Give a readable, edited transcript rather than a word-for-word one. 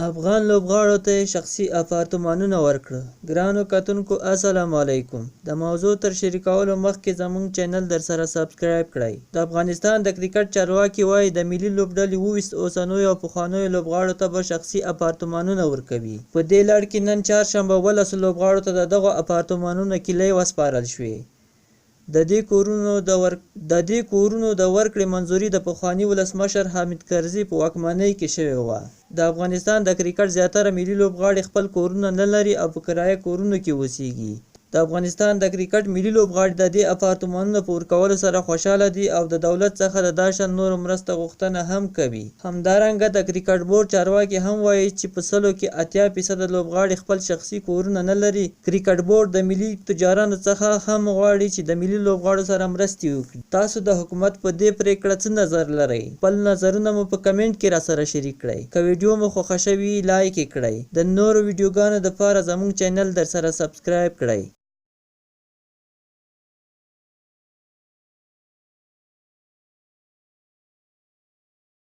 افغان لوبغاړو ته شخصي اپارتمانونه ورکړه. ګرانو کتونکو السلام علیکم. د موضوع تر شریکولو مخکې زموږ چینل در سره سبسکرایب کړئ. د افغانستان د کرکټ چارواکي وایي د ملي لوبډلې 28 اوسنیو او پخوانیو لوبغاړو ته به شخصي اپارتمانونه ورکوي. په دې لړ کې نن چهارشنبه 12 لوبغاړو ته دغه اپارتمانونو کیلۍ وسپارل شوې. د دې کورونو د ورکړې منظوري د پخواني ولسمشر حامد کرزي په واکمنۍ کې شوې وه. د افغانستان د کرکټ زیاتره ملي لوبغاړي خپل کورونه نه لري او په کرایه کورونو کې اوسېږي. د افغانستان د کرکټ ملي لوبغاړي د دې اپارتمانونو په ورکولو سره خوشحاله دي او د دولت څخه د دا شان نورو مرسته غوښتنه هم کوي. همدارنګه د کرکټ بورډ چارواکي هم وایي چې په سلو کې 80% لوبغاړي خپل شخصي کورونه نه لري. کرکټ بورډ د ملي تجارانو څخه هم غواړي چې د ملي لوبغاړو سره مرستې وکړي. تاسو د حکومت په دې پریکړه څه نظر لرئ؟ خپل نظرونه مو په کمنټ کې راسره شریک کړئ. که ویډیو مو خوښه شوي لایک یې کړئ. د نورو ویډیوګانو لپاره زموږ چینل در سره سبسکرایب کړئ.